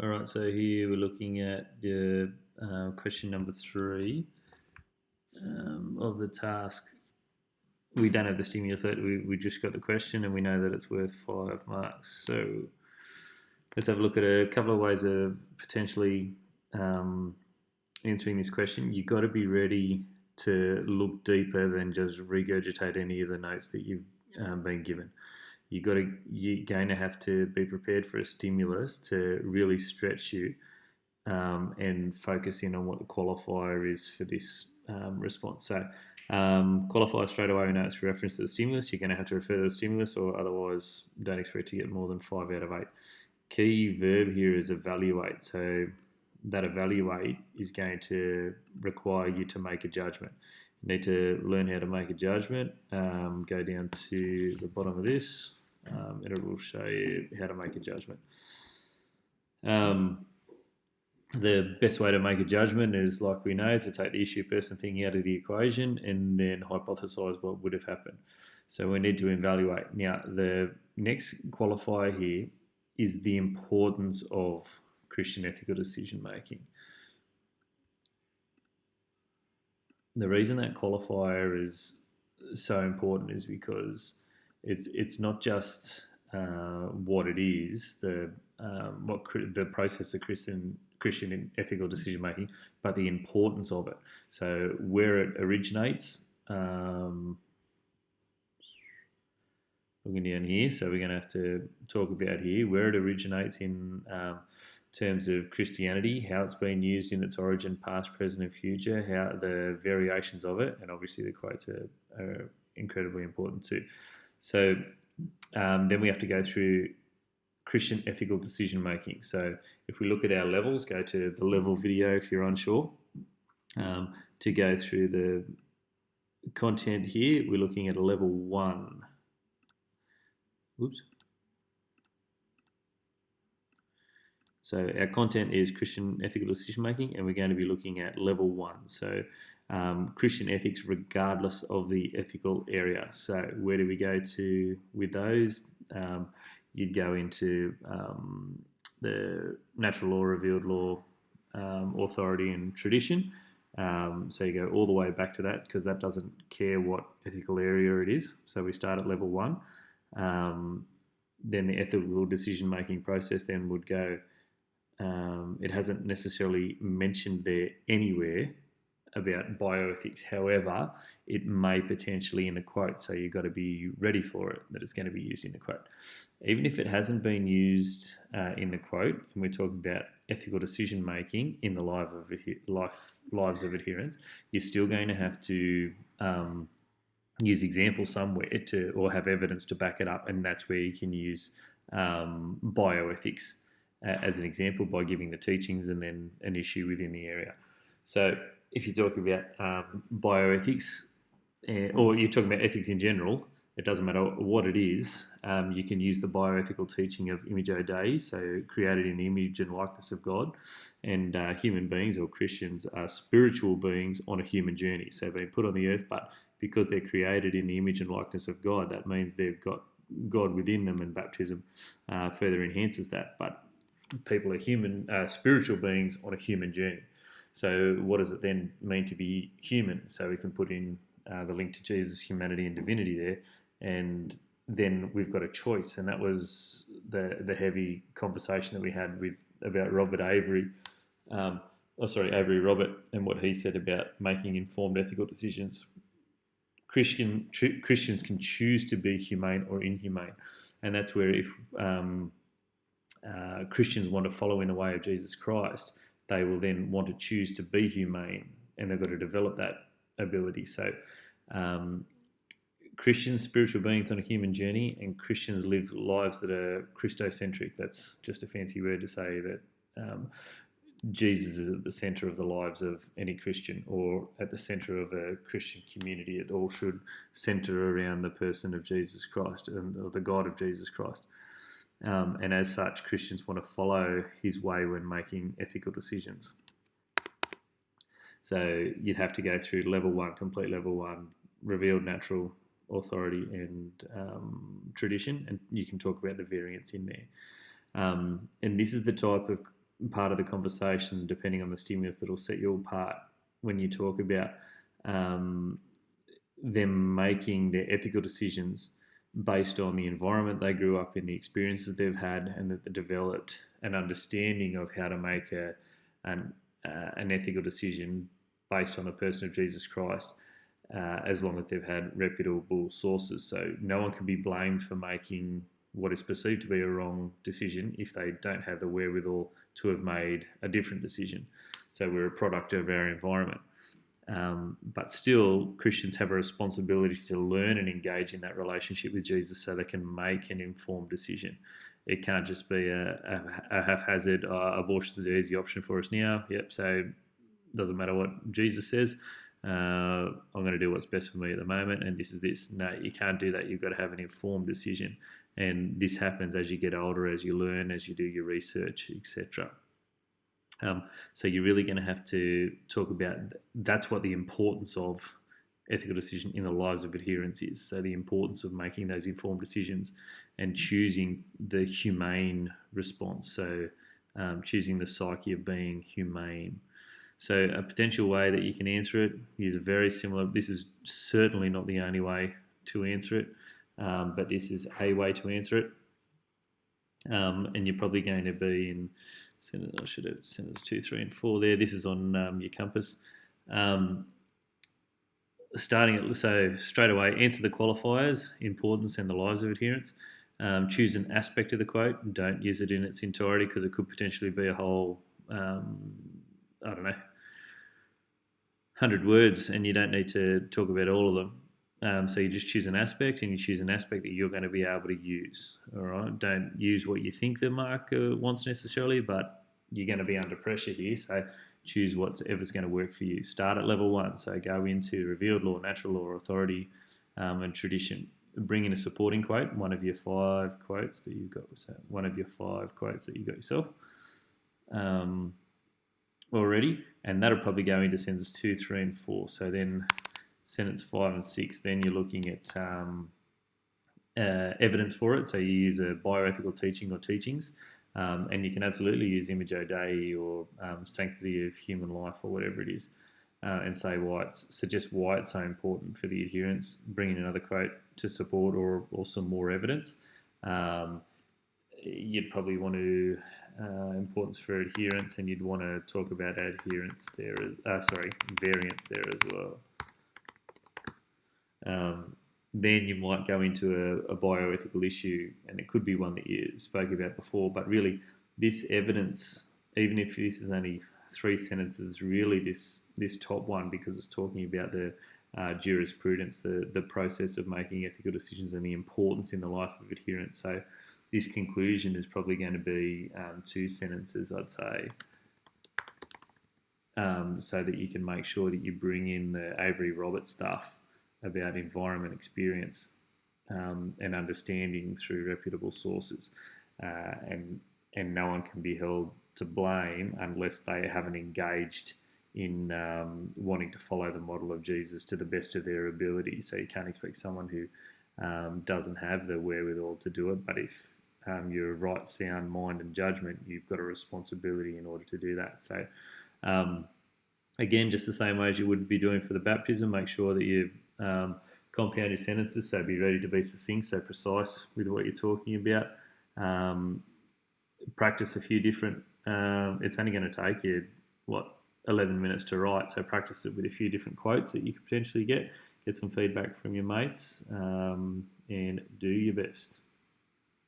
All right, so here we're looking at the question number three of the task. We don't have the stimulus yet. We just got the question and we know that it's worth 5 marks. So let's have a look at a couple of ways of potentially um, answering this question. You've got to be ready to look deeper than just regurgitate any of the notes that you've been given. You're going to have to be prepared for a stimulus to really stretch you and focus in on what the qualifier is for this response. So qualifier straight away, we know it's reference to the stimulus. You're going to have to refer to the stimulus, or otherwise don't expect to get more than 5 out of 8. Key verb here is evaluate. So that evaluate is going to require you to make a judgment. You need to learn how to make a judgment. Go down to the bottom of this, and it will show you how to make a judgment. The best way to make a judgment is, like we know, to take the issue, person, thing out of the equation and then hypothesize what would have happened. So we need to evaluate. Now, the next qualifier here is the importance of Christian ethical decision making. The reason that qualifier is so important is because it's not just what it is, the process of Christian ethical decision making, but the importance of it. So where it originates, looking down here, so we're going to have to talk about here where it originates in terms of Christianity, how it's been used in its origin, past, present, and future, how the variations of it, and obviously the quotes are incredibly important too. So then we have to go through Christian ethical decision making. So if we look at our levels, go to the level video if you're unsure. To go through the content here, we're looking at a level 1. Oops. So our content is Christian ethical decision making, and we're going to be looking at level 1. So Christian ethics, regardless of the ethical area. So where do we go to with those? You'd go into the natural law, revealed law, authority, and tradition. So you go all the way back to that, because that doesn't care what ethical area it is. So we start at level 1. Then the ethical decision making process then would go. It hasn't necessarily mentioned there anywhere about bioethics. However, it may potentially in the quote, so you've got to be ready for it, that it's going to be used in the quote. Even if it hasn't been used in the quote, and we're talking about ethical decision making in the lives of adherents, you're still going to have to use examples somewhere to, or have evidence to back it up, and that's where you can use bioethics as an example by giving the teachings and then an issue within the area. So if you're talking about bioethics, or you're talking about ethics in general, it doesn't matter what it is. You can use the bioethical teaching of Imago Dei, so created in the image and likeness of God, and human beings or Christians are spiritual beings on a human journey. So being put on the earth, but because they're created in the image and likeness of God, that means they've got God within them, and baptism further enhances that. But people are human, spiritual beings on a human journey. So what does it then mean to be human? So we can put in the link to Jesus' humanity and divinity there, and then we've got a choice. And that was the heavy conversation that we had about Robert Avery, Avery Robert, and what he said about making informed ethical decisions. Christians can choose to be humane or inhumane, and that's where if Christians want to follow in the way of Jesus Christ, they will then want to choose to be humane, and they've got to develop that ability. So Christians, spiritual beings on a human journey, and Christians live lives that are Christocentric. That's just a fancy word to say that Jesus is at the centre of the lives of any Christian, or at the centre of a Christian community. It all should centre around the person of Jesus Christ, or the God of Jesus Christ. And as such, Christians want to follow his way when making ethical decisions. So you'd have to go through level 1, complete level 1, revealed natural authority and tradition, and you can talk about the variants in there. And this is the type of part of the conversation, depending on the stimulus, that'll set you apart when you talk about um, them making their ethical decisions based on the environment they grew up in, the experiences they've had, and that they developed an understanding of how to make an ethical decision based on the person of Jesus Christ, as long as they've had reputable sources. So no one can be blamed for making what is perceived to be a wrong decision if they don't have the wherewithal to have made a different decision. So we're a product of our environment. But still, Christians have a responsibility to learn and engage in that relationship with Jesus so they can make an informed decision. It can't just be a haphazard, abortion is the easy option for us now. Yep, so it doesn't matter what Jesus says. I'm going to do what's best for me at the moment, and this is this. No, you can't do that. You've got to have an informed decision. And this happens as you get older, as you learn, as you do your research, etc. So you're really going to have to talk about that's what the importance of ethical decision in the lives of adherents is. So the importance of making those informed decisions and choosing the humane response. So choosing the psyche of being humane. So a potential way that you can answer it is a very similar. This is certainly not the only way to answer it, but this is a way to answer it. And you're probably going to be in. I should have sentence 2, 3, and 4 there. This is on your compass. So straight away, answer the qualifiers, importance and the lives of adherents. Choose an aspect of the quote. Don't use it in its entirety because it could potentially be a whole, 100 words, and you don't need to talk about all of them. So you just choose an aspect, and you choose an aspect that you're going to be able to use. All right, don't use what you think the marker wants necessarily, but you're going to be under pressure here. So choose whatever's going to work for you. Start at level 1. So go into revealed law, natural law, authority, and tradition. Bring in a supporting quote, one of your 5 quotes that you've got. So one of your 5 quotes that you've got yourself already, and that'll probably go into sentences 2, 3, and 4. So then sentence 5 and 6, then you're looking at evidence for it. So you use a bioethical teaching or teachings, and you can absolutely use Imago Dei or sanctity of human life or whatever it is, and say suggest why it's so important for the adherents. Bring in another quote to support or some more evidence. You'd probably want to importance for adherence, and you'd want to talk about adherence there. Variance there as well. Then you might go into a bioethical issue, and it could be one that you spoke about before, but really this evidence, even if this is only 3 sentences, really this top one, because it's talking about the jurisprudence, the process of making ethical decisions and the importance in the life of adherents. So this conclusion is probably going to be 2 sentences, I'd say, so that you can make sure that you bring in the Avery Roberts stuff about environment experience and understanding through reputable sources, and no one can be held to blame unless they haven't engaged in wanting to follow the model of Jesus to the best of their ability. So you can't expect someone who doesn't have the wherewithal to do it, but if you're of right sound mind and judgment, you've got a responsibility in order to do that. So again, just the same way as you would be doing for the baptism, make sure that you compound your sentences, so be ready to be succinct, so precise with what you're talking about. Practice a few different, it's only going to take you, 11 minutes to write, so practice it with a few different quotes that you could potentially get some feedback from your mates, and do your best.